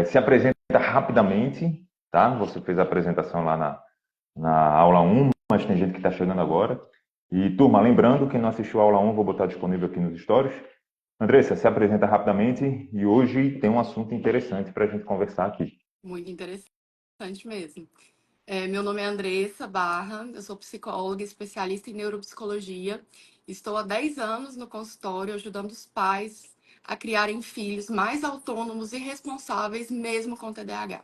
Se apresenta rapidamente, tá? Você fez a apresentação lá na aula 1, mas tem gente que está chegando agora. E, turma, lembrando, quem não assistiu a aula 1, vou botar disponível aqui nos stories. Andressa, se apresenta rapidamente e hoje tem um assunto interessante para a gente conversar aqui. Muito interessante mesmo. Meu nome é Andressa Barra, eu sou psicóloga especialista em neuropsicologia. Estou há 10 anos no consultório ajudando os pais a criarem filhos mais autônomos e responsáveis, mesmo com TDAH.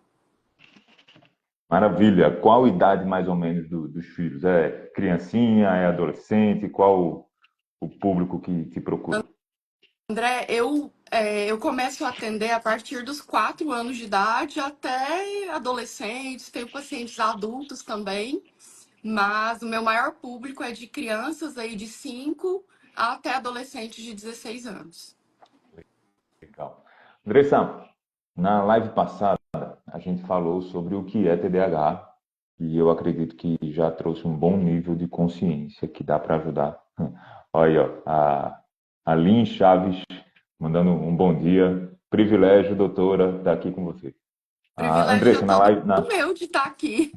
Maravilha. Qual idade mais ou menos dos filhos? É criancinha, é adolescente? Qual o público que procura? André, eu começo a atender a partir dos 4 anos de idade até adolescentes, tenho pacientes adultos também, mas o meu maior público é de crianças aí de 5 até adolescentes de 16 anos. Legal. Andressa, na live passada a gente falou sobre o que é TDAH e eu acredito que já trouxe um bom nível de consciência que dá para ajudar. Olha aí, ó, a Lin Chaves mandando um bom dia. Privilégio, doutora, estar aqui com você. Privilégio é Andressa, na todo live, meu de estar aqui.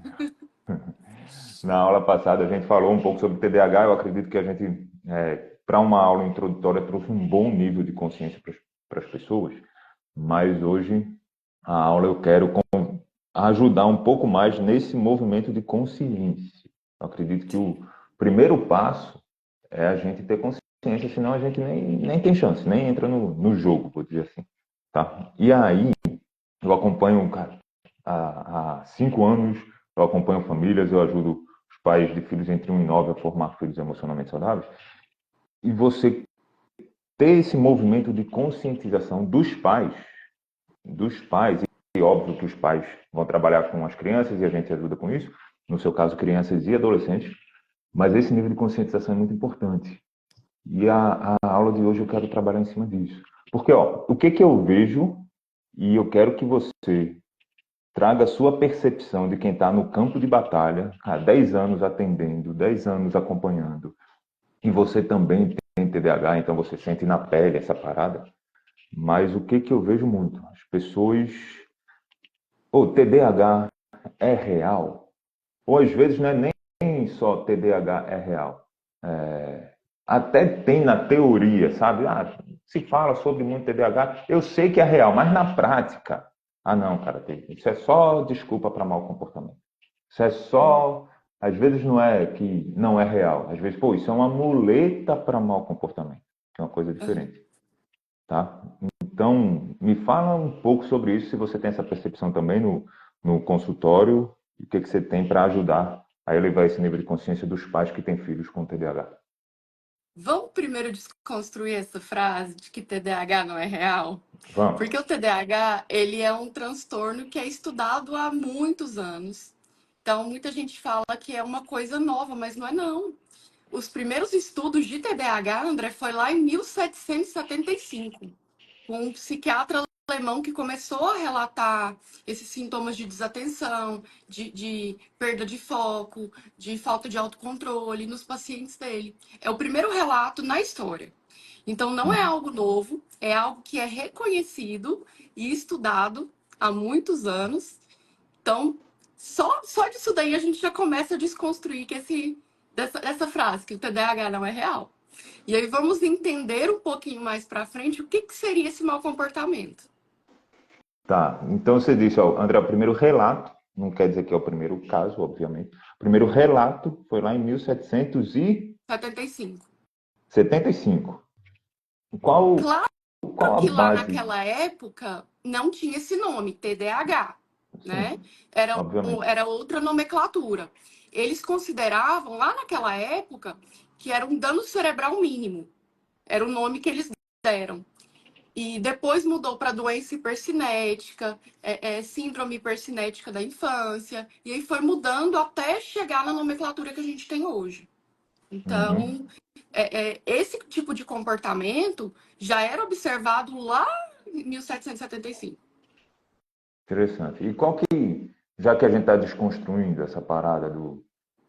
na aula passada a gente falou um pouco sobre TDAH. Eu acredito que a gente, para uma aula introdutória, trouxe um bom nível de consciência para as pessoas. Mas hoje a aula eu quero ajudar um pouco mais nesse movimento de consciência. Eu acredito que o primeiro passo é a gente ter consciência, senão a gente nem tem chance, nem entra no jogo, vou dizer assim. Tá? E aí, eu acompanho, cara, há 5 anos, eu acompanho famílias, eu ajudo os pais de filhos entre 1 e 9 a formar filhos emocionalmente saudáveis. E você ter esse movimento de conscientização dos pais, e óbvio que os pais vão trabalhar com as crianças e a gente ajuda com isso, no seu caso, crianças e adolescentes, mas esse nível de conscientização é muito importante. E a aula de hoje eu quero trabalhar em cima disso. Porque, ó, o que eu vejo, e eu quero que você traga a sua percepção de quem está no campo de batalha, há 10 anos atendendo, 10 anos acompanhando, e você também tem TDAH, então você sente na pele essa parada, mas o que eu vejo muito? As pessoas. O TDAH é real? Ou às vezes não é nem só TDAH é real. Até tem na teoria, sabe? Se fala sobre muito TDAH, eu sei que é real, mas na prática, não, cara, isso é só desculpa para mau comportamento. Isso é só, às vezes não é que não é real, às vezes, pô, isso é uma muleta para mau comportamento, que é uma coisa diferente, tá? Então, me fala um pouco sobre isso, se você tem essa percepção também no consultório, e o que você tem para ajudar a elevar esse nível de consciência dos pais que têm filhos com TDAH. Vamos primeiro desconstruir essa frase de que TDAH não é real? Vamos. Porque o TDAH, ele é um transtorno que é estudado há muitos anos. Então, muita gente fala que é uma coisa nova, mas não é não. Os primeiros estudos de TDAH, André, foi lá em 1775, com um psiquiatra alemão que começou a relatar esses sintomas de desatenção, de perda de foco, de falta de autocontrole nos pacientes dele. É o primeiro relato na história. Então, não é Uhum. algo novo, é algo que é reconhecido e estudado há muitos anos. Então, só disso daí a gente já começa a desconstruir que dessa frase, que o TDAH não é real. E aí vamos entender um pouquinho mais para frente o que seria esse mau comportamento. Tá, então você disse, ó, André, o primeiro relato, não quer dizer que é o primeiro caso, obviamente, o primeiro relato foi lá em 75. 1775. Qual, Claro qual a que lá base? naquela época não tinha esse nome, TDAH, né? Sim, Era, obviamente. era outra nomenclatura. Eles consideravam lá naquela época que era um dano cerebral mínimo. Era o nome que eles deram. E depois mudou para doença hipercinética, síndrome hipercinética da infância, e aí foi mudando até chegar na nomenclatura que a gente tem hoje. Uhum. Então, esse tipo de comportamento já era observado lá em 1775. Interessante. E já que a gente está desconstruindo essa parada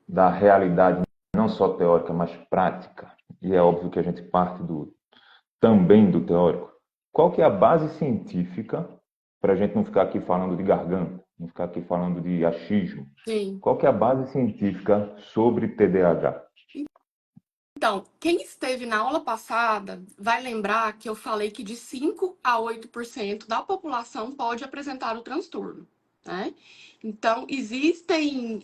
da realidade não só teórica, mas prática, e é óbvio que a gente parte também do teórico, qual que é a base científica para a gente não ficar aqui falando de garganta, não ficar aqui falando de achismo. Sim. Qual que é a base científica sobre TDAH? Então, quem esteve na aula passada vai lembrar que eu falei que de 5 a 8% da população pode apresentar o transtorno, né? Então, existem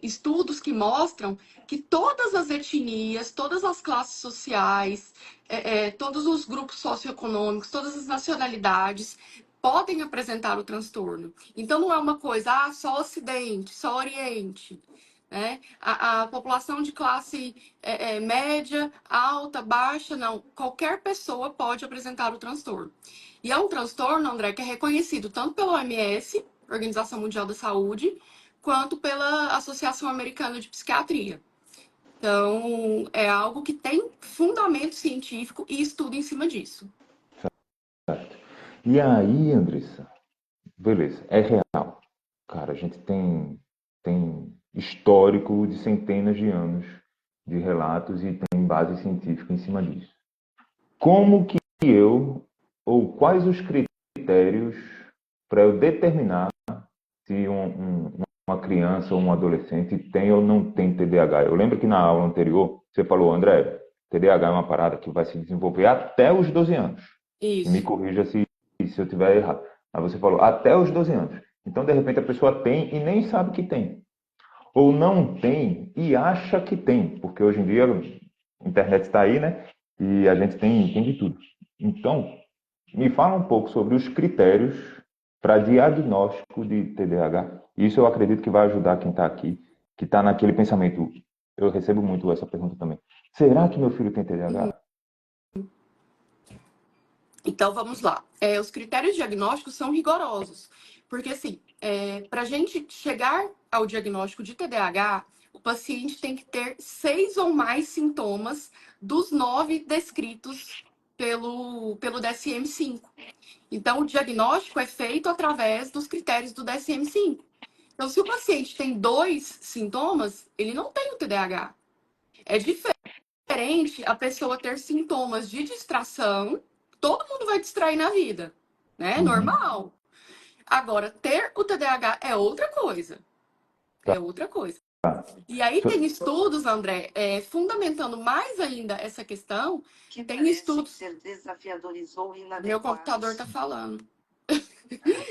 estudos que mostram que todas as etnias, todas as classes sociais, todos os grupos socioeconômicos, todas as nacionalidades podem apresentar o transtorno. Então, não é uma coisa, só Ocidente, só Oriente, né? A população de classe média, alta, baixa, não. Qualquer pessoa pode apresentar o transtorno. E é um transtorno, André, que é reconhecido tanto pela OMS, Organização Mundial da Saúde, quanto pela Associação Americana de Psiquiatria. Então, é algo que tem fundamento científico e estudo em cima disso. Certo. E aí, Andressa, beleza, é real. Cara, a gente tem histórico de centenas de anos de relatos e tem base científica em cima disso. Como que eu, ou quais os critérios para eu determinar se uma criança ou um adolescente tem ou não tem TDAH? Eu lembro que na aula anterior você falou, André, TDAH é uma parada que vai se desenvolver até os 12 anos. E me Isso. corrija se eu estiver errado. Mas você falou até os 12 anos. Então, de repente, a pessoa tem e nem sabe que tem. Ou não tem e acha que tem. Porque hoje em dia a internet está aí, né? E a gente tem de tudo. Então, me fala um pouco sobre os critérios para diagnóstico de TDAH. Isso eu acredito que vai ajudar quem está aqui, que está naquele pensamento. Eu recebo muito essa pergunta também. Será que meu filho tem TDAH? Então, vamos lá. Os critérios diagnósticos são rigorosos, porque, assim, para a gente chegar ao diagnóstico de TDAH, o paciente tem que ter 6 ou mais sintomas dos 9 descritos pelo DSM-5. Então, o diagnóstico é feito através dos critérios do DSM-5. Então, se o paciente tem 2 sintomas, ele não tem o TDAH. É diferente a pessoa ter sintomas de distração. Todo mundo vai distrair na vida, né? Uhum. Normal. Agora, ter o TDAH é outra coisa. Tá. É outra coisa. E aí tem So- estudos, André, fundamentando mais ainda essa questão. Que Tem parece estudos. ser desafiadores ou Meu computador inadequados. tá falando.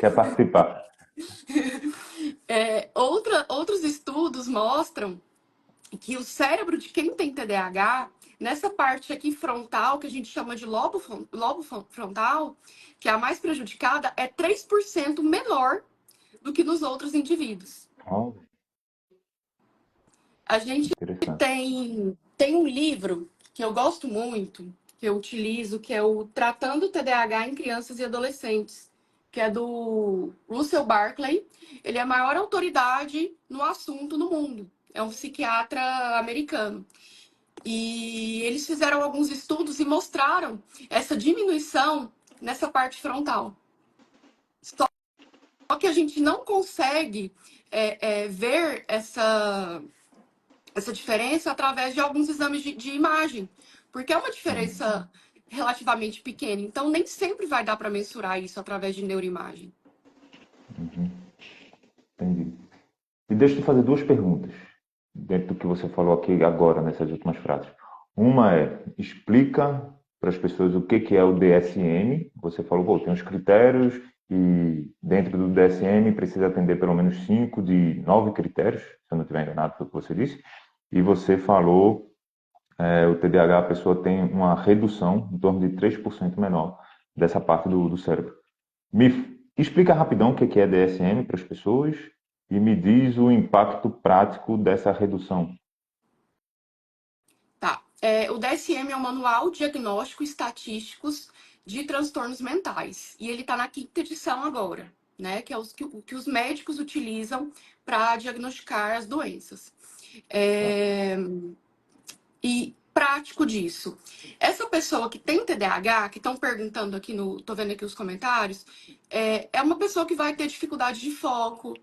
Quer participar? Outros estudos mostram que o cérebro de quem tem TDAH, nessa parte aqui frontal, que a gente chama de lobo frontal, que é a mais prejudicada, é 3% menor do que nos outros indivíduos. Oh, A gente interessante. tem um livro que eu gosto muito, que eu utilizo, que é o Tratando o TDAH em Crianças e Adolescentes, que é do Russell Barkley. Ele é a maior autoridade no assunto no mundo. É um psiquiatra americano. E eles fizeram alguns estudos e mostraram essa diminuição nessa parte frontal. Só que a gente não consegue ver essa diferença através de alguns exames de imagem, porque é uma Uhum. diferença relativamente pequena. Então, nem sempre vai dar para mensurar isso através de neuroimagem. Uhum. Entendi. E deixa eu te fazer duas perguntas, dentro do que você falou aqui agora, nessas últimas frases. Uma é, explica para as pessoas o que é o DSM. Você falou, pô, tem os critérios e dentro do DSM precisa atender pelo menos 5 de 9 critérios, se eu não estiver enganado pelo que você disse. E você falou, o TDAH, a pessoa tem uma redução em torno de 3% menor dessa parte do cérebro. Me explica rapidão o que é DSM para as pessoas e me diz o impacto prático dessa redução. Tá. O DSM é o Manual Diagnóstico Estatísticos de Transtornos Mentais. E ele está na 5ª edição agora, né? Que é que os médicos utilizam para diagnosticar as doenças. Tá? E prático disso. Essa pessoa que tem TDAH, que estão perguntando aqui no, tô vendo aqui os comentários, é uma pessoa que vai ter dificuldade de foco,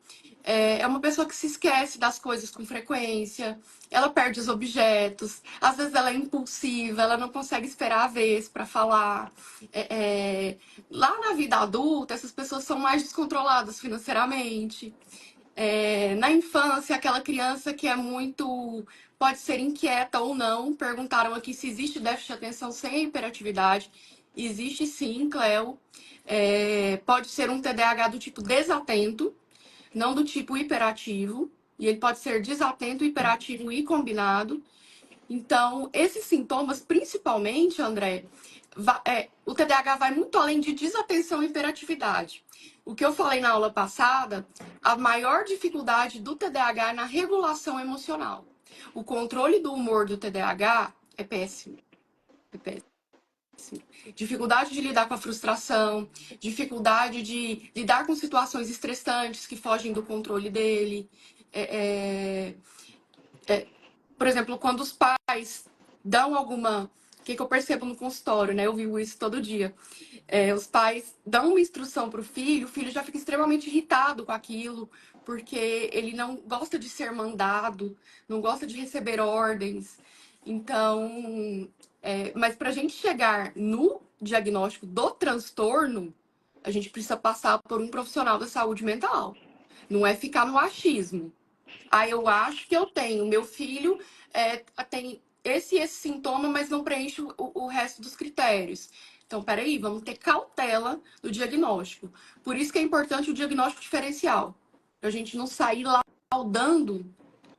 é uma pessoa que se esquece das coisas com frequência, ela perde os objetos, às vezes ela é impulsiva, ela não consegue esperar a vez para falar. Lá na vida adulta, essas pessoas são mais descontroladas financeiramente. Na infância, aquela criança que é muito. Pode ser inquieta ou não. Perguntaram aqui se existe déficit de atenção sem hiperatividade. Existe sim, Cleo. Pode ser um TDAH do tipo desatento, não do tipo hiperativo. E ele pode ser desatento, hiperativo e combinado. Então, esses sintomas, principalmente, André, o TDAH vai muito além de desatenção e hiperatividade. O que eu falei na aula passada, a maior dificuldade do TDAH é na regulação emocional. O controle do humor do TDAH é péssimo. É péssimo. Dificuldade de lidar com a frustração, dificuldade de lidar com situações estressantes que fogem do controle dele. Por exemplo, quando os pais dão alguma. O que eu percebo no consultório, né? Eu vivo isso todo dia. Os pais dão uma instrução para o filho já fica extremamente irritado com aquilo, porque ele não gosta de ser mandado, não gosta de receber ordens. Então, mas para a gente chegar no diagnóstico do transtorno, a gente precisa passar por um profissional da saúde mental. Não é ficar no achismo. Eu acho que eu tenho. Meu filho tem esse sintoma, mas não preenche o resto dos critérios. Então, peraí, vamos ter cautela no diagnóstico. Por isso que é importante o diagnóstico diferencial. Para a gente não sair laudando,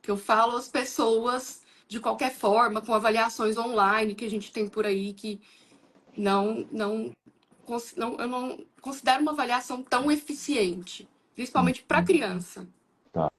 que eu falo às pessoas de qualquer forma, com avaliações online que a gente tem por aí, que eu não considero uma avaliação tão eficiente, principalmente para criança. Tá.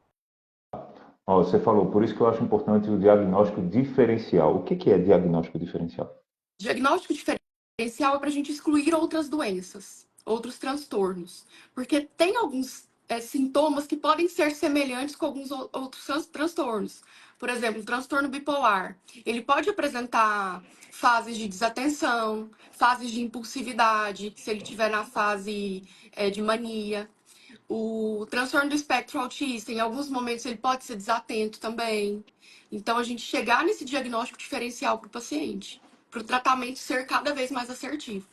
Ó, você falou, por isso que eu acho importante o diagnóstico diferencial. O que é diagnóstico diferencial? Diagnóstico diferencial é para a gente excluir outras doenças, outros transtornos. Porque tem alguns sintomas que podem ser semelhantes com alguns outros transtornos. Por exemplo, o transtorno bipolar. Ele pode apresentar fases de desatenção, fases de impulsividade, se ele estiver na fase de mania. O transtorno do espectro autista, em alguns momentos, ele pode ser desatento também. Então, a gente chegar nesse diagnóstico diferencial para o paciente, para o tratamento ser cada vez mais assertivo.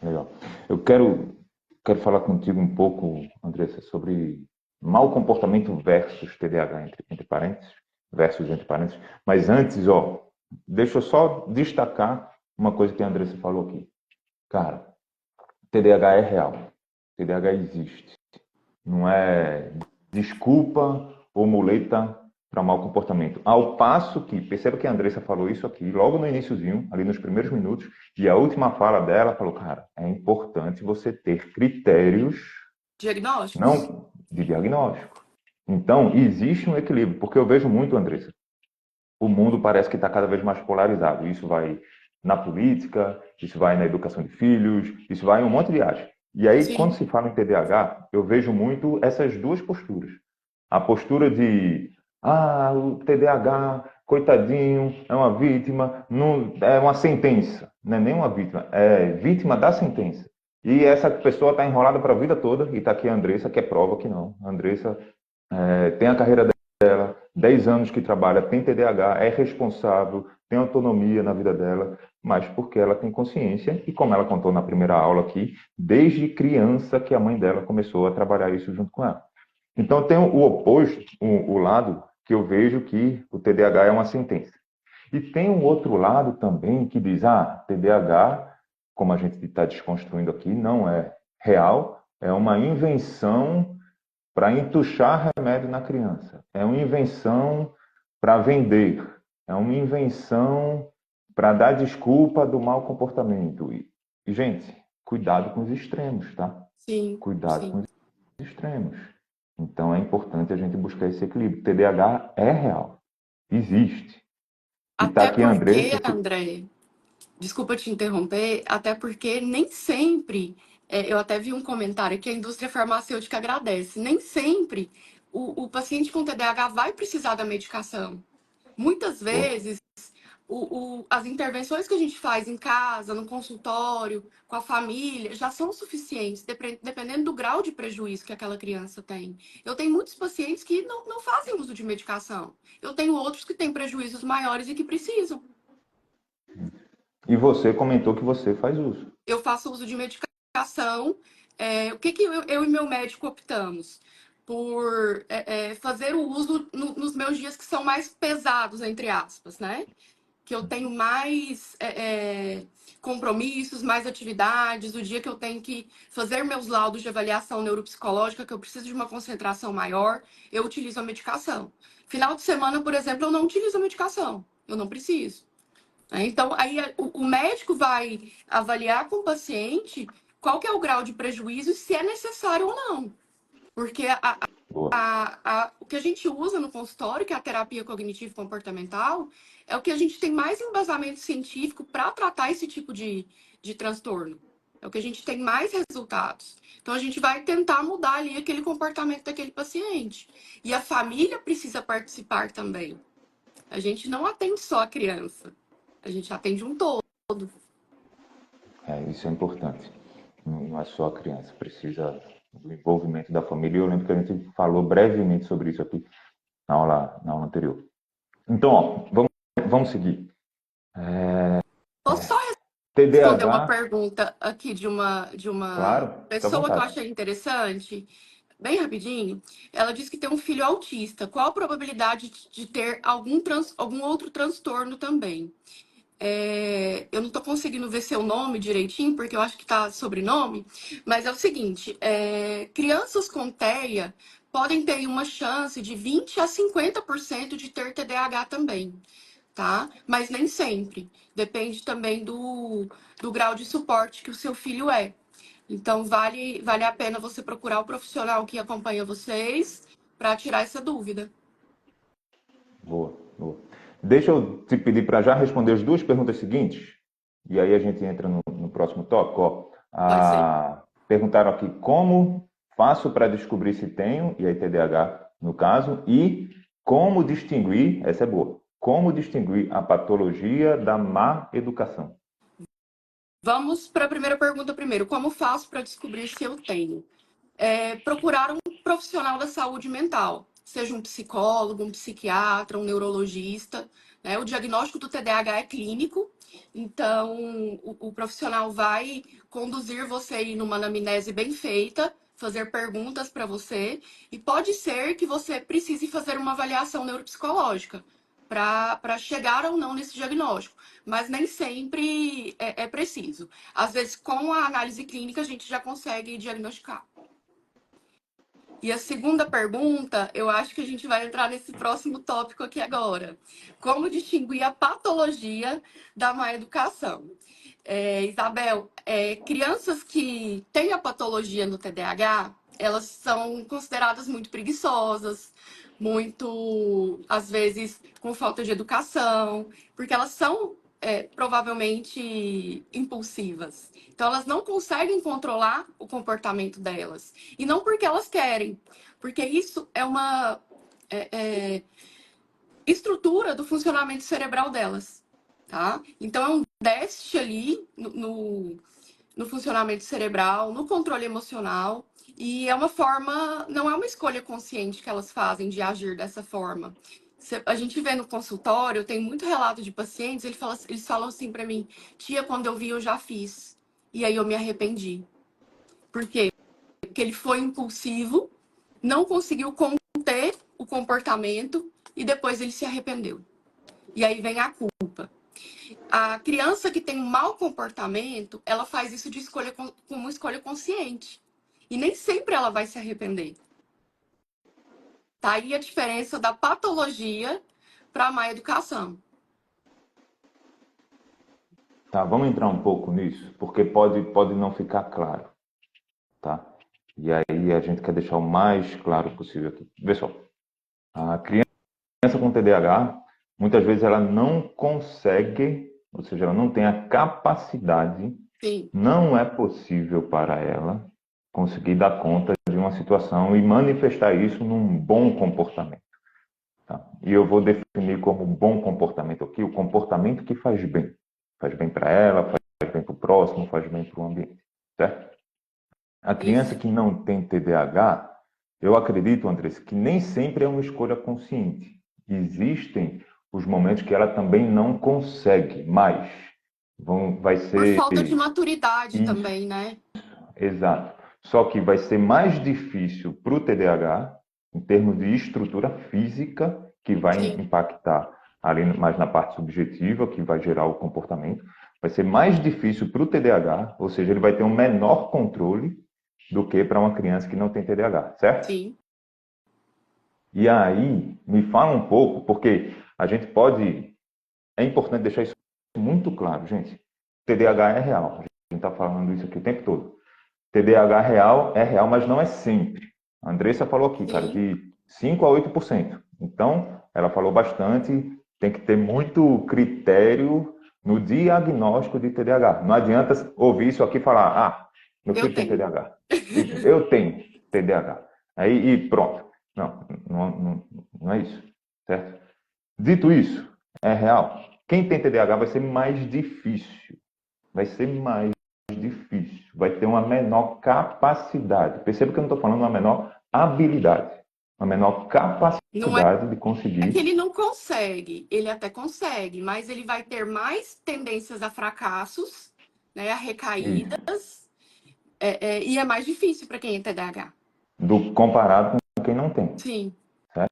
Legal. Eu quero falar contigo um pouco, Andressa, sobre mau comportamento versus TDAH, entre parênteses, versus entre parênteses. Mas antes, ó, deixa eu só destacar uma coisa que a Andressa falou aqui. Cara, TDAH é real. TDAH existe. Não é desculpa ou muleta para mau comportamento. Ao passo que, perceba que a Andressa falou isso aqui, logo no iniciozinho, ali nos primeiros minutos, e a última fala dela falou, cara, é importante você ter critérios Diagnósticos? não de diagnóstico. Então, existe um equilíbrio, porque eu vejo muito, Andressa, o mundo parece que está cada vez mais polarizado. Isso vai na política, isso vai na educação de filhos, isso vai em um monte de áreas. E aí, Sim. quando se fala em TDAH, eu vejo muito essas duas posturas. A postura de, o TDAH, coitadinho, é uma vítima, não, é uma sentença. Não é nem uma vítima, é vítima da sentença. E essa pessoa está enrolada para a vida toda, e está aqui a Andressa, que é prova que não. A Andressa tem a carreira dela, 10 anos que trabalha, tem TDAH, é responsável, tem autonomia na vida dela, mas porque ela tem consciência, e como ela contou na primeira aula aqui, desde criança que a mãe dela começou a trabalhar isso junto com ela. Então tem o oposto, o lado que eu vejo que o TDAH é uma sentença. E tem um outro lado também que diz, TDAH, como a gente está desconstruindo aqui, não é real, é uma invenção para entuchar remédio na criança. É uma invenção para vender. É uma invenção para dar desculpa do mau comportamento. E, gente, cuidado com os extremos, tá? Sim, Cuidado com sim. os extremos. Então é importante a gente buscar esse equilíbrio. TDAH é real. Existe. E está Até aqui a porque, Andressa. André, desculpa te interromper, até porque nem sempre, eu até vi um comentário que a indústria farmacêutica agradece, nem sempre o paciente com TDAH vai precisar da medicação. Muitas vezes, as intervenções que a gente faz em casa, no consultório, com a família, já são suficientes, dependendo do grau de prejuízo que aquela criança tem. Eu tenho muitos pacientes que não fazem uso de medicação. Eu tenho outros que têm prejuízos maiores e que precisam. E você comentou que você faz uso. Eu faço uso de medicação. O que eu e meu médico optamos? Por fazer o uso nos meus dias que são mais pesados, entre aspas, né? Que eu tenho mais compromissos, mais atividades, o dia que eu tenho que fazer meus laudos de avaliação neuropsicológica, que eu preciso de uma concentração maior, eu utilizo a medicação. Final de semana, por exemplo, eu não utilizo a medicação, eu não preciso. Então, aí o médico vai avaliar com o paciente qual que é o grau de prejuízo e se é necessário ou não. Porque Boa. o que a gente usa no consultório, que é a terapia cognitivo-comportamental, é o que a gente tem mais embasamento científico para tratar esse tipo de transtorno. É o que a gente tem mais resultados. Então, a gente vai tentar mudar ali aquele comportamento daquele paciente. E a família precisa participar também. A gente não atende só a criança, a gente atende um todo. Isso é importante. Não é só a criança, precisa do envolvimento da família. Eu lembro que a gente falou brevemente sobre isso aqui na aula anterior. Então, ó, vamos seguir. Posso só responder uma TDAH, pergunta aqui de uma claro, fica à pessoa que eu vontade. achei interessante, bem rapidinho. Ela disse que tem um filho autista. Qual a probabilidade de ter algum outro transtorno também? Eu não estou conseguindo ver seu nome direitinho, porque eu acho que está sobrenome, mas é o seguinte: crianças com TEA podem ter uma chance de 20 a 50% de ter TDAH também, tá? Mas nem sempre. Depende também do grau de suporte que o seu filho é. Então, vale a pena você procurar o profissional que acompanha vocês para tirar essa dúvida. Boa, boa. Deixa eu te pedir para já responder as duas perguntas seguintes, e aí a gente entra no próximo tópico. Ó. Pode ser. Perguntaram aqui como faço para descobrir se tenho, e aí TDAH no caso, e como distinguir, essa é boa, como distinguir a patologia da má educação. Vamos para a primeira pergunta primeiro. Como faço para descobrir se eu tenho? Procurar um profissional da saúde mental, seja um psicólogo, um psiquiatra, um neurologista. Né? O diagnóstico do TDAH é clínico, então o profissional vai conduzir você aí numa anamnese bem feita, fazer perguntas para você, e pode ser que você precise fazer uma avaliação neuropsicológica para chegar ou não nesse diagnóstico, mas nem sempre é preciso. Às vezes, com a análise clínica, a gente já consegue diagnosticar. E a segunda pergunta, eu acho que a gente vai entrar nesse próximo tópico aqui agora. Como distinguir a patologia da má educação? Isabel, crianças que têm a patologia no TDAH, elas são consideradas muito preguiçosas, muito, às vezes, com falta de educação, porque elas são provavelmente impulsivas. Então, elas não conseguem controlar o comportamento delas. E não porque elas querem, porque isso é uma estrutura do funcionamento cerebral delas. Tá? Então, é um déficit ali no funcionamento cerebral, no controle emocional. E é uma forma, não é uma escolha consciente que elas fazem de agir dessa forma. A gente vê no consultório, tem muito relato de pacientes, eles falam assim para mim: tia, quando eu vi, eu já fiz. E aí eu me arrependi. Por quê? Porque ele foi impulsivo, não conseguiu conter o comportamento e depois ele se arrependeu. E aí vem a culpa. A criança que tem um mau comportamento, ela faz isso de escolha com uma escolha consciente. E nem sempre ela vai se arrepender. Tá aí a diferença da patologia para a má educação. Tá, vamos entrar um pouco nisso, porque pode não ficar claro, tá? E aí a gente quer deixar o mais claro possível aqui. Vê só, a criança com TDAH, muitas vezes ela não consegue, ou seja, ela não tem a capacidade, Sim. não é possível para ela conseguir dar conta de uma situação e manifestar isso num bom comportamento. Tá? E eu vou definir como bom comportamento aqui o comportamento que faz bem. Faz bem para ela, faz bem para o próximo, faz bem para o ambiente. Certo? A criança Isso. que não tem TDAH, eu acredito, Andressa, que nem sempre é uma escolha consciente. Existem os momentos que ela também não consegue mais. Vai Por ser falta de maturidade isso, também, né? exato. Só que vai ser mais difícil para o TDAH, em termos de estrutura física, que vai Sim, impactar ali mais na parte subjetiva, que vai gerar o comportamento. Vai ser mais difícil para o TDAH, ou seja, ele vai ter um menor controle do que para uma criança que não tem TDAH, certo? sim. E aí, me fala um pouco, porque a gente pode. É importante deixar isso muito claro, gente. TDAH é real. A gente está falando isso aqui o tempo todo. TDAH é real, mas não é sempre. A Andressa falou aqui, cara, Sim, de 5 a 8%. Então, ela falou bastante, tem que ter muito critério no diagnóstico de TDAH. Não adianta ouvir isso aqui e falar, ah, meu eu filho tem tenho. TDAH. Eu tenho TDAH. Aí, e pronto. Não é isso, certo? Dito isso, é real. Quem tem TDAH vai ser mais difícil. Vai ser mais difícil. Vai ter uma menor capacidade. Perceba que eu não estou falando uma menor habilidade. Uma menor Não é capacidade de que conseguir ele não consegue, ele até consegue, mas ele vai ter mais tendências a fracassos, né, a isso. recaídas, e é mais difícil para quem é TDAH. Comparado com quem não tem. Sim, Certo?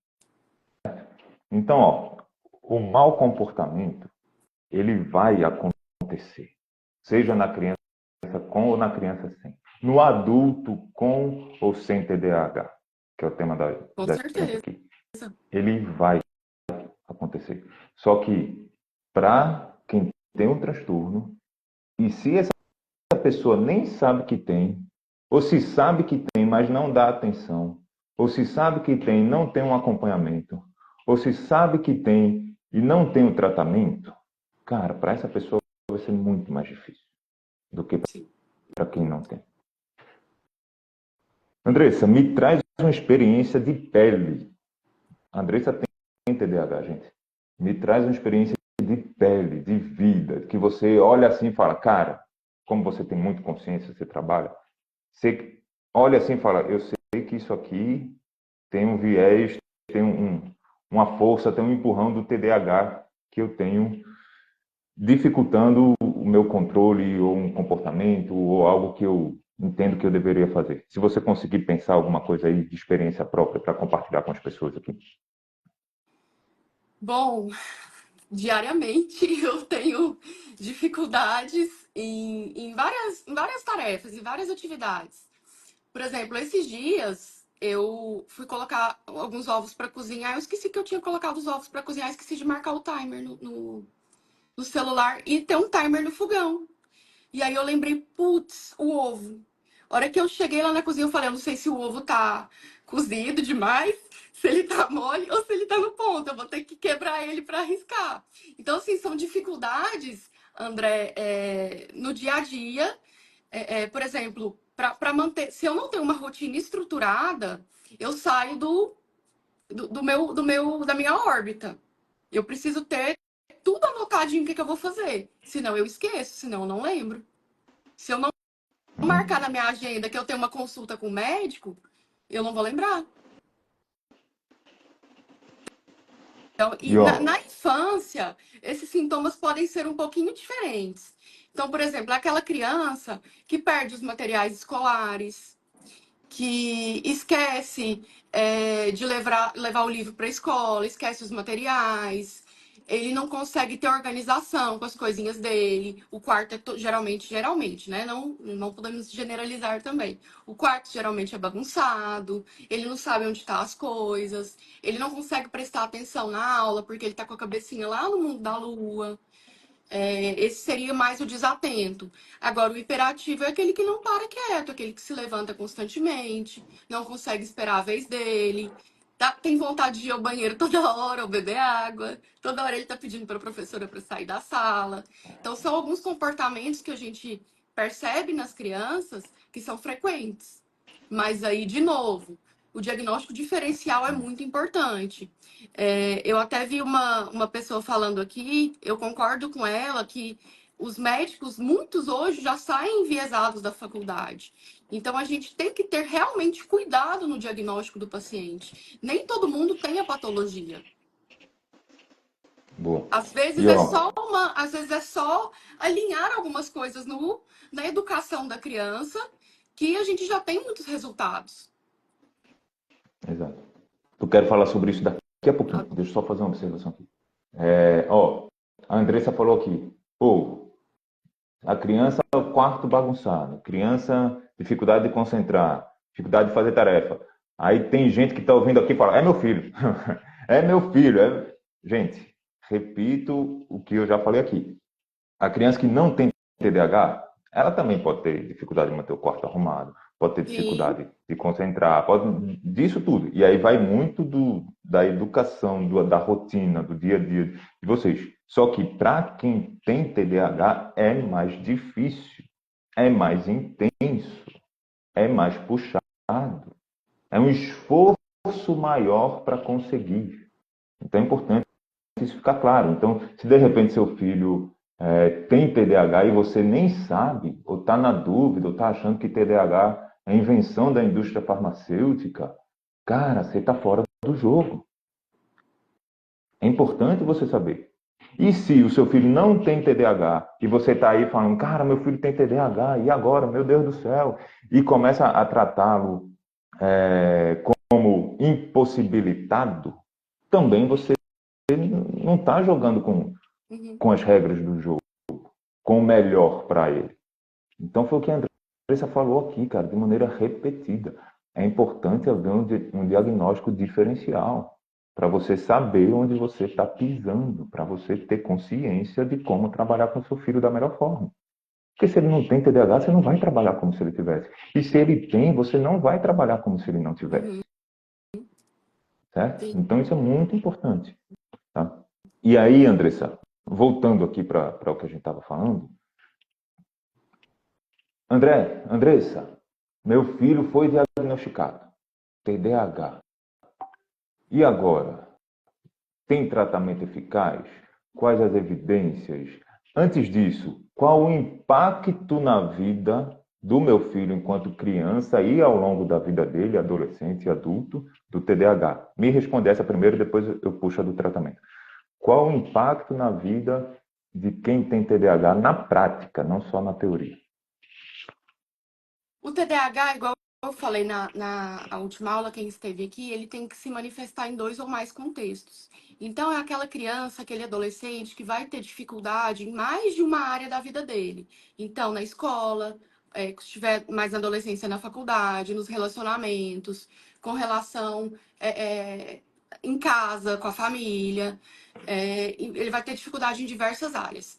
Então, ó, o mau comportamento, ele vai acontecer. Seja na criança com ou na criança sem. No adulto com ou sem TDAH, que é o tema com da gente certeza. aqui. Ele vai acontecer. Só que para quem tem um transtorno, e se essa pessoa nem sabe que tem, ou se sabe que tem, mas não dá atenção, ou se sabe que tem, não tem um acompanhamento, ou se sabe que tem e não tem o tratamento, cara, para essa pessoa vai ser muito mais difícil do que Sim. para quem não tem. Andressa, me traz uma experiência de pele. A Andressa tem TDAH, gente. Me traz uma experiência de pele, de vida, que você olha assim e fala, cara, como você tem muito consciência, você trabalha, você olha assim e fala, eu sei que isso aqui tem um viés, tem uma força, tem um empurrão do TDAH que eu tenho dificultando o meu controle ou um comportamento ou algo que eu entendo que eu deveria fazer. Se você conseguir pensar alguma coisa aí de experiência própria para compartilhar com as pessoas aqui. Bom, diariamente eu tenho dificuldades em várias tarefas, em várias atividades. Por exemplo, esses dias eu fui colocar alguns ovos para cozinhar. Eu esqueci que eu tinha colocado os ovos para cozinhar, esqueci de marcar o timer no celular e ter um timer no fogão. E aí eu lembrei, putz, o ovo. A hora que eu cheguei lá na cozinha, eu falei, eu não sei se o ovo tá cozido demais, se ele tá mole ou se ele tá no ponto. Eu vou ter que quebrar ele para arriscar. Então, assim, são dificuldades, André, no dia a dia. Por exemplo, para manter. Se eu não tenho uma rotina estruturada, eu saio da minha órbita. Eu preciso ter tudo anotadinho o que eu vou fazer. Senão eu esqueço, senão eu não lembro. Se eu não marcar na minha agenda que eu tenho uma consulta com o médico, eu não vou lembrar. Então, E e ó, na infância, esses sintomas podem ser um pouquinho diferentes. Então, por exemplo, aquela criança que perde os materiais escolares, que esquece de levar o livro para a escola, esquece os materiais, ele não consegue ter organização com as coisinhas dele. O quarto é geralmente, né? Não podemos generalizar também. O quarto geralmente é bagunçado, ele não sabe onde estão as coisas, ele não consegue prestar atenção na aula porque ele está com a cabecinha lá no mundo da lua. Esse seria mais o desatento. Agora, o hiperativo é aquele que não para quieto, aquele que se levanta constantemente, não consegue esperar a vez dele, tem vontade de ir ao banheiro toda hora, ou beber água, toda hora ele está pedindo para a professora para sair da sala. Então, são alguns comportamentos que a gente percebe nas crianças que são frequentes. Mas aí, de novo, o diagnóstico diferencial é muito importante. Eu até vi uma pessoa falando aqui, eu concordo com ela, que os médicos, muitos hoje, já saem enviesados da faculdade. Então, a gente tem que ter realmente cuidado no diagnóstico do paciente. Nem todo mundo tem a patologia. Boa. Às vezes E é ó, só às vezes é só alinhar algumas coisas na educação da criança, que a gente já tem muitos resultados. exato. Eu quero falar sobre isso daqui a pouquinho. Deixa eu só fazer uma observação aqui. Ó, a Andressa falou aqui, pô, a criança é o quarto bagunçado, criança, dificuldade de concentrar, dificuldade de fazer tarefa. Aí tem gente que está ouvindo aqui e fala, é meu filho, é meu filho. Gente, repito o que eu já falei aqui. A criança que não tem TDAH, ela também pode ter dificuldade de manter o quarto arrumado, pode ter Sim. dificuldade de concentrar, pode disso tudo. E aí vai muito da educação, da rotina, do dia a dia de vocês. Só que para quem tem TDAH é mais difícil, é mais intenso, é mais puxado, é um esforço maior para conseguir. Então é importante isso ficar claro. Então, se de repente seu filho tem TDAH e você nem sabe, ou está na dúvida, ou está achando que TDAH é invenção da indústria farmacêutica, cara, você está fora do jogo. É importante você saber. E se o seu filho não tem TDAH e você está aí falando, cara, meu filho tem TDAH, e agora, meu Deus do céu? E começa a tratá-lo como impossibilitado, também você não está jogando Uhum. com as regras do jogo, com o melhor para ele. Então foi o que a Andressa falou aqui, cara, de maneira repetida. É importante haver um diagnóstico diferencial para você saber onde você está pisando, para você ter consciência de como trabalhar com seu filho da melhor forma. Porque se ele não tem TDAH, você não vai trabalhar como se ele tivesse. E se ele tem, você não vai trabalhar como se ele não tivesse. Uhum. Certo? Sim. Então isso é muito importante. Tá? E aí, Andressa, voltando aqui para o que a gente estava falando, Andressa, meu filho foi diagnosticado, TDAH. E agora? Tem tratamento eficaz? Quais as evidências? Antes disso, qual o impacto na vida do meu filho enquanto criança e ao longo da vida dele, adolescente e adulto, do TDAH? Me responde essa primeiro, depois eu puxo a do tratamento. Qual o impacto na vida de quem tem TDAH na prática, não só na teoria? O TDAH, igual eu falei na última aula, quem esteve aqui, ele tem que se manifestar em dois ou mais contextos. Então, é aquela criança, aquele adolescente que vai ter dificuldade em mais de uma área da vida dele. Então, na escola, se tiver mais na adolescência, na faculdade, nos relacionamentos, com relação em casa, com a família. Ele vai ter dificuldade em diversas áreas.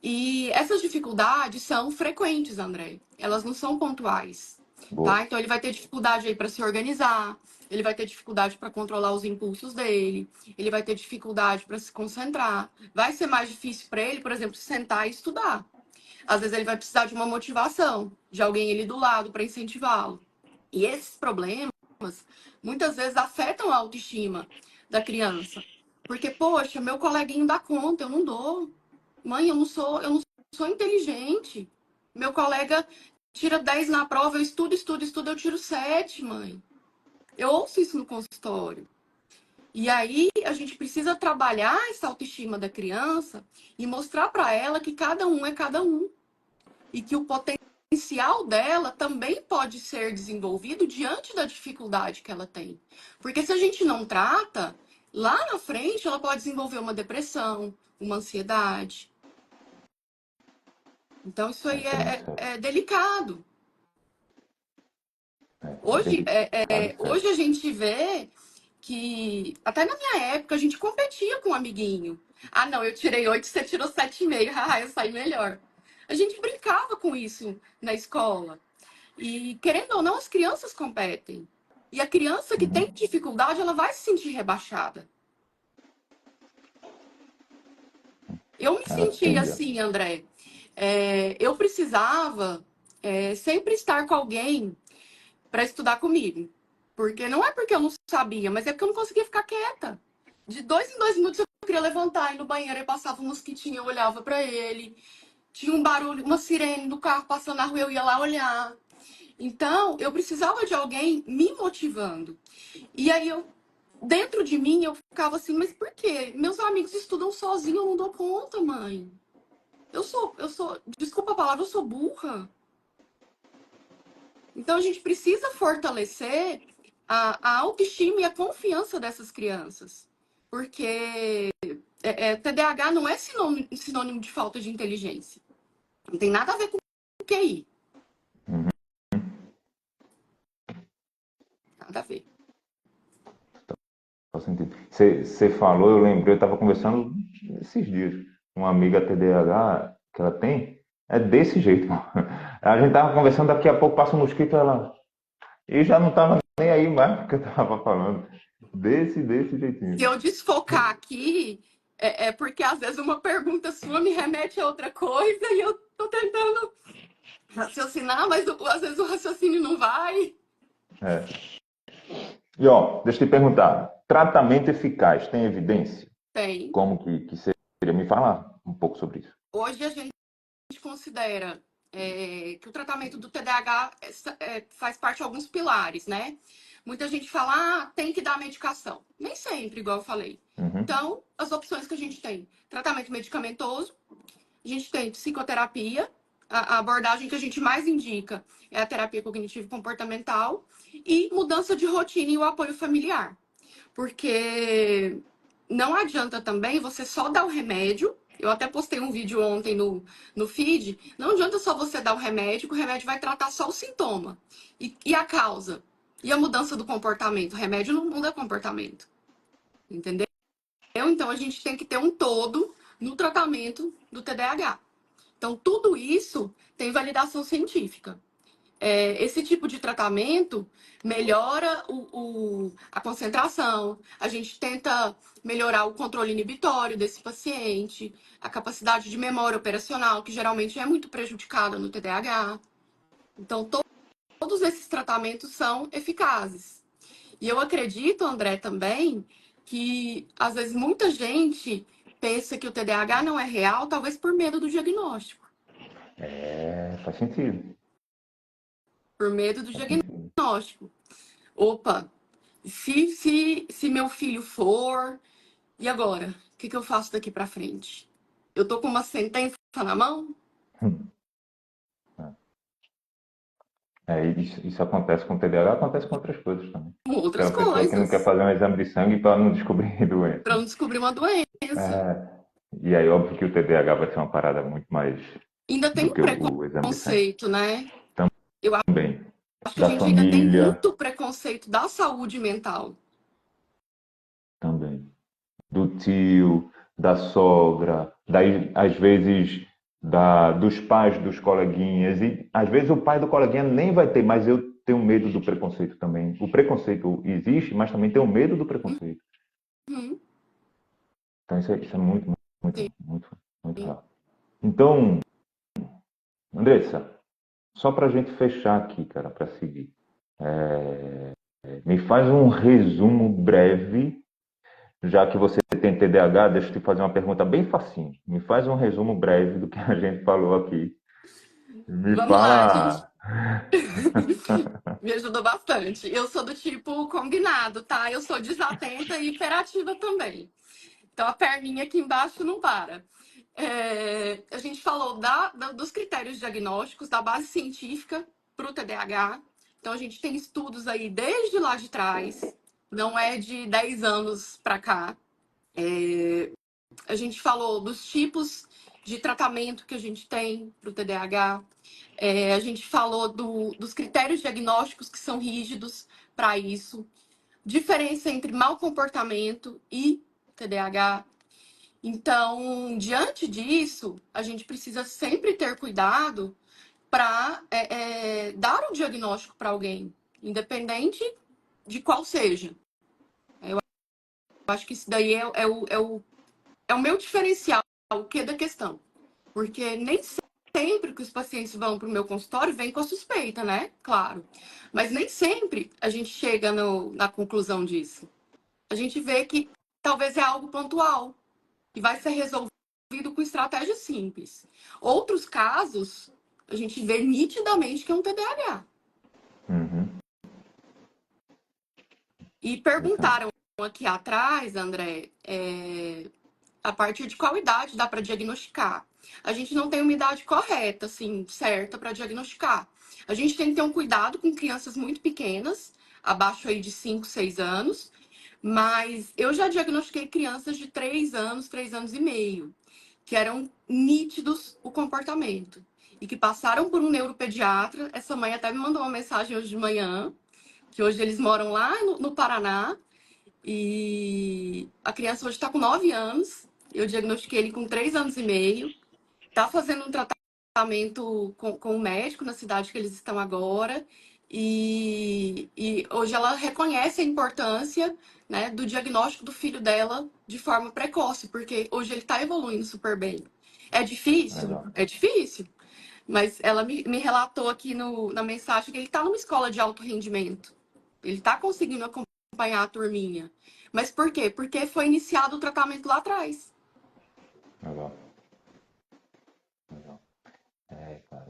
E essas dificuldades são frequentes, André. Elas não são pontuais, tá? Boa. Então ele vai ter dificuldade aí para se organizar, ele vai ter dificuldade para controlar os impulsos dele, ele vai ter dificuldade para se concentrar. Vai ser mais difícil para ele, por exemplo, sentar e estudar. Às vezes ele vai precisar de uma motivação, de alguém ali do lado para incentivá-lo. E esses problemas muitas vezes afetam a autoestima da criança. Porque, poxa, meu coleguinho dá conta, eu não dou. Mãe, eu não sou inteligente. Meu colega tira 10 na prova, eu estudo, estudo, estudo, eu tiro 7, mãe. Eu ouço isso no consultório. E aí a gente precisa trabalhar essa autoestima da criança e mostrar para ela que cada um é cada um e que o potencial dela também pode ser desenvolvido diante da dificuldade que ela tem. Porque se a gente não trata, lá na frente ela pode desenvolver uma depressão, uma ansiedade. Então, isso aí Isso é muito sério. é delicado. É Hoje, delicado e sério. hoje a gente vê que, até na minha época, a gente competia com um amiguinho. Ah, não, eu tirei 8, você tirou 7,5. Haha, eu saí melhor. A gente brincava com isso na escola. E, querendo ou não, as crianças competem. E a criança que tem Uhum. dificuldade, ela vai se sentir rebaixada. Eu me Ela senti tende a. assim, André. Eu precisava sempre estar com alguém para estudar comigo. Porque não é porque eu não sabia, mas é porque eu não conseguia ficar quieta. De 2 em 2 minutos eu queria levantar, ir no banheiro, e passava um mosquitinho, eu olhava pra ele. Tinha um barulho, uma sirene do carro passando na rua, eu ia lá olhar. Então, eu precisava de alguém me motivando. E aí, dentro de mim, eu ficava assim, mas por quê? Meus amigos estudam sozinhos, eu não dou conta, mãe. Desculpa a palavra, eu sou burra. Então, a gente precisa fortalecer a autoestima e a confiança dessas crianças. Porque TDAH não é sinônimo de falta de inteligência. Não tem nada a ver com QI. Uhum. Nada a ver. Faz sentido. Você falou, eu lembrei, eu estava conversando esses dias. Uma amiga TDAH que ela tem é desse jeito. A gente tava conversando, daqui a pouco passa um mosquito, ela. E já não tava nem aí mais porque eu tava falando. Desse jeitinho. Se eu desfocar aqui, é porque às vezes uma pergunta sua me remete a outra coisa e eu tô tentando raciocinar, mas às vezes o raciocínio não vai. É. E ó, deixa eu te perguntar, tratamento eficaz tem evidência? Tem. Como que seria? Me falar um pouco sobre isso. Hoje a gente considera que o tratamento do TDAH faz parte de alguns pilares, né? Muita gente fala, tem que dar medicação. Nem sempre, igual eu falei. Uhum. Então, as opções que a gente tem: tratamento medicamentoso, a gente tem psicoterapia, a abordagem que a gente mais indica é a terapia cognitivo-comportamental e mudança de rotina e o apoio familiar. Porque não adianta também você só dar o remédio. Eu até postei um vídeo ontem no feed. Não adianta só você dar o remédio, que o remédio vai tratar só o sintoma. E a causa? E a mudança do comportamento? O remédio não muda comportamento. Entendeu? Então a gente tem que ter um todo no tratamento do TDAH. Então, tudo isso tem validação científica. Esse tipo de tratamento melhora a concentração, a gente tenta melhorar o controle inibitório desse paciente, a capacidade de memória operacional, que geralmente é muito prejudicada no TDAH. Então, todos esses tratamentos são eficazes. E eu acredito, André, também, que às vezes muita gente pensa que o TDAH não é real, talvez por medo do diagnóstico. Faz sentido. Por medo do Faz sentido. diagnóstico. Opa, se meu filho for, e agora? O que eu faço daqui para frente? Eu tô com uma sentença na mão? Isso acontece com o TDAH, acontece com outras coisas também. Com outras Aquela pessoa que não quer coisas, fazer um exame de sangue para não descobrir doença. para não descobrir uma doença. É, e aí, óbvio que o TDAH vai ser uma parada muito mais Ainda tem do um que o exame de sangue. preconceito, né? Eu Também. acho que a Da gente ainda tem família, muito preconceito da saúde mental. também. Do tio, da sogra, daí, às vezes, dos pais dos coleguinhas. E às vezes o pai do coleguinha nem vai ter, mas eu tenho medo do preconceito também. O preconceito existe, mas também tenho medo do preconceito. Uhum. Então isso é muito, Sim. muito, muito, muito raro. Então, Andressa, só para a gente fechar aqui, cara, para seguir. Me faz um resumo breve, já que você tem TDAH, deixa eu te fazer uma pergunta bem facinho. Me faz um resumo breve do que a gente falou aqui. Me Vamos lá, gente. fala. Me ajudou bastante. Eu sou do tipo combinado, tá? Eu sou desatenta e hiperativa também. Então a perninha aqui embaixo não para. A gente falou dos critérios diagnósticos, da base científica para o TDAH. Então a gente tem estudos aí desde lá de trás, não é de 10 anos para cá. A gente falou dos tipos de tratamento que a gente tem para o TDAH. A gente falou dos critérios diagnósticos que são rígidos para isso. Diferença entre mau comportamento e TDAH. Então, diante disso, a gente precisa sempre ter cuidado para dar o diagnóstico para alguém, independente de qual seja. Eu acho que isso daí é o meu diferencial, o que da questão. Porque nem sempre que os pacientes vão para o meu consultório, vem com a suspeita, né? Claro. Mas nem sempre a gente chega na conclusão disso. A gente vê que talvez é algo pontual, que vai ser resolvido com estratégias simples. Outros casos, a gente vê nitidamente que é um TDAH. Uhum. E Isso é- perguntaram aqui atrás, André, a partir de qual idade dá para diagnosticar? A gente não tem uma idade correta, assim, certa para diagnosticar. A gente tem que ter um cuidado com crianças muito pequenas, abaixo aí de 5, 6 anos, mas eu já diagnostiquei crianças de 3 anos e meio, que eram nítidos o comportamento e que passaram por um neuropediatra. Essa mãe até me mandou uma mensagem hoje de manhã, que hoje eles moram lá no Paraná, e a criança hoje está com 9 anos. Eu diagnostiquei ele com 3 anos e meio. Está fazendo um tratamento com o médico na cidade que eles estão agora. E hoje ela reconhece a importância, né, do diagnóstico do filho dela de forma precoce, porque hoje ele está evoluindo super bem. É difícil? Legal. É difícil. Mas ela me relatou aqui na mensagem que ele está numa escola de alto rendimento. Ele está conseguindo acompanhar a turminha. Mas por quê? Porque foi iniciado o tratamento lá atrás. Legal. Legal. Cara,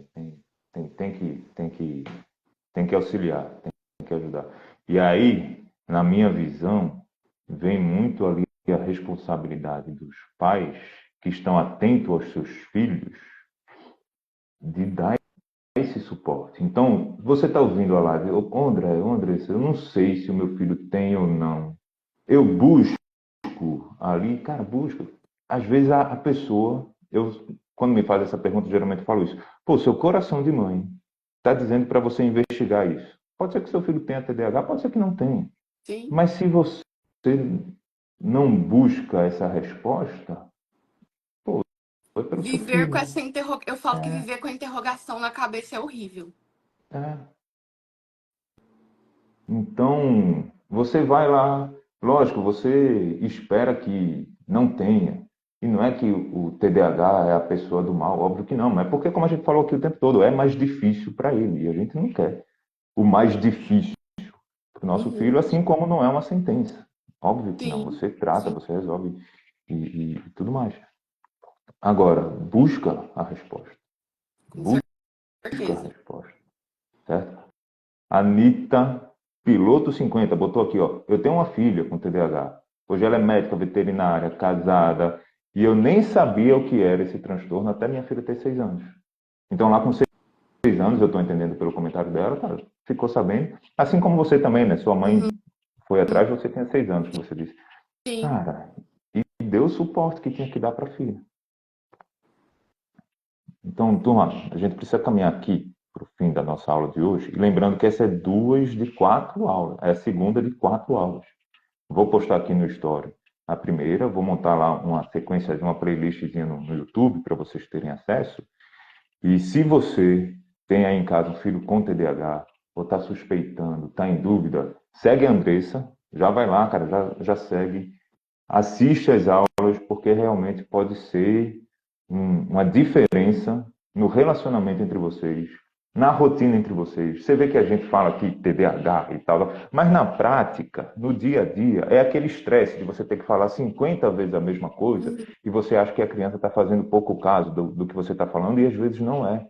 tem que auxiliar, tem que ajudar. E aí, na minha visão, vem muito ali a responsabilidade dos pais que estão atentos aos seus filhos de dar esse suporte. Então, você está ouvindo a live, ô Andressa, eu não sei se o meu filho tem ou não. Eu busco ali, cara, busco. Às vezes a pessoa, quando me faz essa pergunta, geralmente eu falo isso. Pô, seu coração de mãe está dizendo para você investigar isso. Pode ser que seu filho tenha TDAH, pode ser que não tenha. Sim. Mas se você não busca essa resposta, pô, foi pelo seu Viver com filho. essa Eu falo que É, viver com a interrogação na cabeça é horrível. é. Então, você vai lá, lógico, você espera que não tenha. E não é que o TDAH é a pessoa do mal, óbvio que não, mas é porque, como a gente falou aqui o tempo todo, é mais difícil para ele. E a gente não quer o mais difícil para o nosso filho, Uhum. assim como não é uma sentença. Óbvio que não. Sim, Você trata, você resolve e tudo mais. Agora, busca a resposta. com Busca a certeza. resposta. Certo? Anitta, piloto 50, botou aqui, ó. Eu tenho uma filha com TDAH. Hoje ela é médica veterinária, casada, e eu nem sabia o que era esse transtorno até minha filha ter 6 anos. Então, lá com 6 anos, eu estou entendendo pelo comentário dela, cara, ficou sabendo. Assim como você também, né? Sua mãe Uhum. foi atrás, você tinha 6 anos, que você disse. Sim. Cara, e deu o suporte que tinha que dar para a filha. Então, turma, a gente precisa caminhar aqui para o fim da nossa aula de hoje. E lembrando que essa é 2 de 4 aulas. É a segunda de 4 aulas. Vou postar aqui no Story a primeira. Vou montar lá uma sequência, uma playlistzinha no YouTube para vocês terem acesso. E se você tem aí em casa um filho com TDAH, ou está suspeitando, está em dúvida, segue a Andressa. Já vai lá, cara, já segue. Assiste às aulas, porque realmente pode ser uma diferença no relacionamento entre vocês, na rotina entre vocês. Você vê que a gente fala aqui TDAH e tal, mas na prática, no dia a dia, é aquele estresse de você ter que falar 50 vezes a mesma coisa Uhum. e você acha que a criança está fazendo pouco caso do que você está falando e às vezes não é.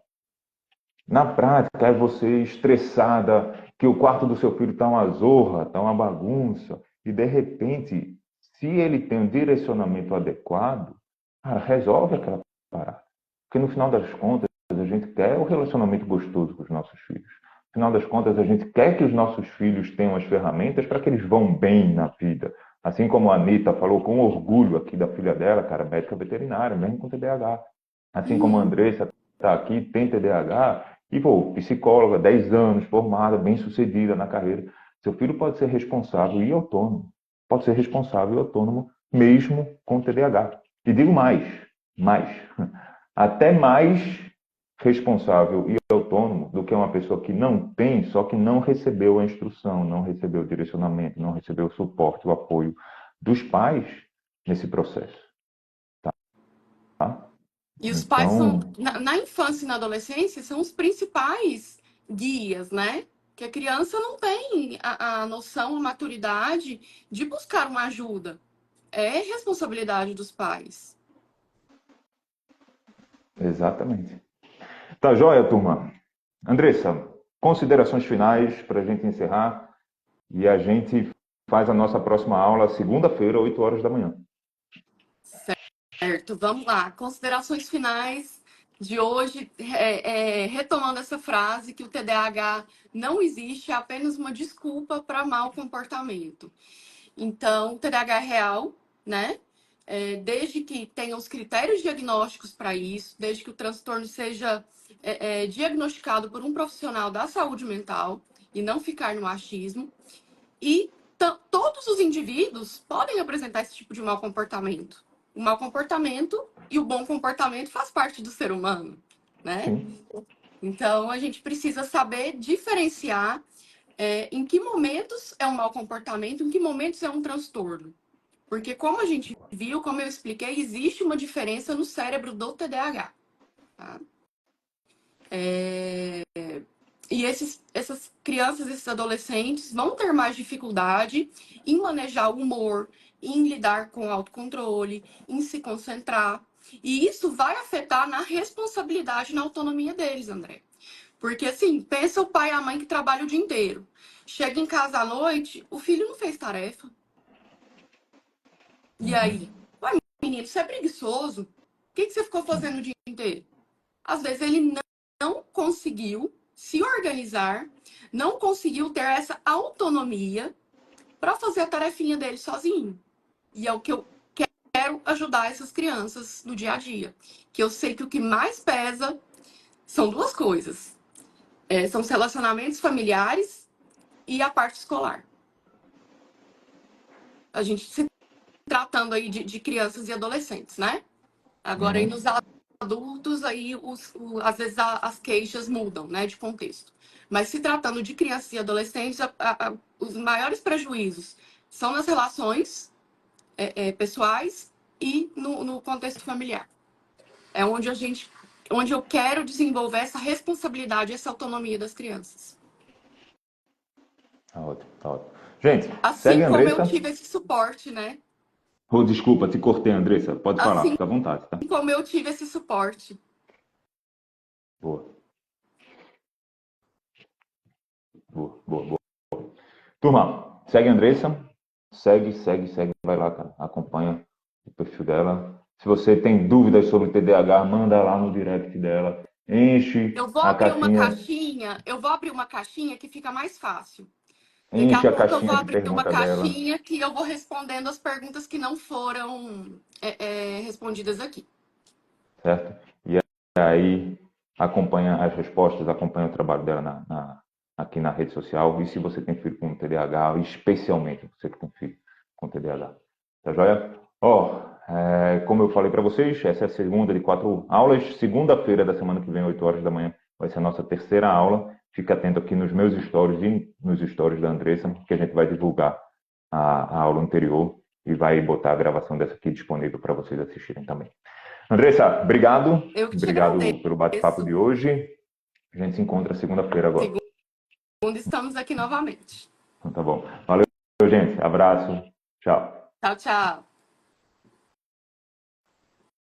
Na prática, é você estressada, que o quarto do seu filho está uma zorra, está uma bagunça, e de repente, se ele tem um direcionamento adequado, cara, resolve aquela parada. Porque no final das contas, a gente quer o relacionamento gostoso com os nossos filhos. No final das contas, a gente quer que os nossos filhos tenham as ferramentas para que eles vão bem na vida. Assim como a Anitta falou com orgulho aqui da filha dela, cara, médica veterinária, mesmo com TDAH. Assim como a Uhum. Andressa está aqui, tem TDAH, e, pô, psicóloga, 10 anos, formada, bem-sucedida na carreira. Seu filho pode ser responsável e autônomo. Pode ser responsável e autônomo mesmo com TDAH. E digo mais. Até mais responsável e autônomo do que uma pessoa que não tem, só que não recebeu a instrução, não recebeu o direcionamento, não recebeu o suporte, o apoio dos pais nesse processo. Tá? E os pais são, Então, na infância e na adolescência, são os principais guias, né? Que a criança não tem a noção, a maturidade de buscar uma ajuda. É responsabilidade dos pais. exatamente. Tá joia, turma? Andressa, considerações finais para a gente encerrar e a gente faz a nossa próxima aula segunda-feira, 8 horas da manhã. Certo, vamos lá. Considerações finais de hoje, retomando essa frase que o TDAH não existe, é apenas uma desculpa para mau comportamento. Então, o TDAH é real, né? Desde que tenha os critérios diagnósticos para isso, desde que o transtorno seja diagnosticado por um profissional da saúde mental e não ficar no achismo. E todos os indivíduos podem apresentar esse tipo de mau comportamento. O mau comportamento e o bom comportamento faz parte do ser humano, né? Sim. Então, a gente precisa saber diferenciar em que momentos é um mau comportamento, em que momentos é um transtorno. Porque, como a gente viu, como eu expliquei, existe uma diferença no cérebro do TDAH. Tá? E essas crianças, esses adolescentes vão ter mais dificuldade em manejar o humor, em lidar com o autocontrole, em se concentrar. E isso vai afetar na responsabilidade e na autonomia deles, André. Porque, assim, pensa o pai e a mãe que trabalham o dia inteiro. Chega em casa à noite, o filho não fez tarefa. E aí? Ué, menino, você é preguiçoso? O que você ficou fazendo o dia inteiro? Às vezes ele não conseguiu se organizar, não conseguiu ter essa autonomia para fazer a tarefinha dele sozinho. E é o que eu quero ajudar essas crianças no dia a dia. Que eu sei que o que mais pesa são duas coisas. São os relacionamentos familiares e a parte escolar. A gente se tratando aí de crianças e adolescentes, né? Agora, aí nos adultos, aí às vezes as queixas mudam, né, de contexto. Mas se tratando de crianças e adolescentes, os maiores prejuízos são nas relações pessoais e no contexto familiar. É onde eu quero desenvolver essa responsabilidade, essa autonomia das crianças. Tá ótimo, tá ótimo. Gente, segue Assim a como eu Andressa. tive esse suporte, né? Oh, desculpa, te cortei, Andressa. Pode falar, Assim fica à vontade, tá? como eu tive esse suporte. Boa, boa, boa, boa. Turma, segue a Andressa. Segue, segue, segue. Vai lá, cara. Acompanha o perfil dela. Se você tem dúvidas sobre TDAH, manda lá no direct dela. Enche a caixinha, Eu vou abrir uma caixinha que fica mais fácil. Daqui a enche a pouco eu vou caixinha de abrir uma pergunta dela, caixinha que eu vou respondendo as perguntas que não foram respondidas aqui. certo? E aí acompanha as respostas, acompanha o trabalho dela aqui na rede social. E se você tem filho com TDAH, especialmente você que tem filho com TDAH. Tá joia? Como eu falei para vocês, essa é a segunda de 4 aulas. Segunda-feira da semana que vem, 8 horas da manhã, vai ser a nossa terceira aula. Fica atento aqui nos meus stories e nos stories da Andressa, que a gente vai divulgar a aula anterior e vai botar a gravação dessa aqui disponível para vocês assistirem também. Andressa, obrigado. Eu que te Obrigado pelo bate-papo agradeço. de hoje. A gente se encontra segunda-feira agora. Segunda, estamos aqui novamente. Então, tá bom. Valeu, gente. Abraço. Tchau. Tchau, tchau.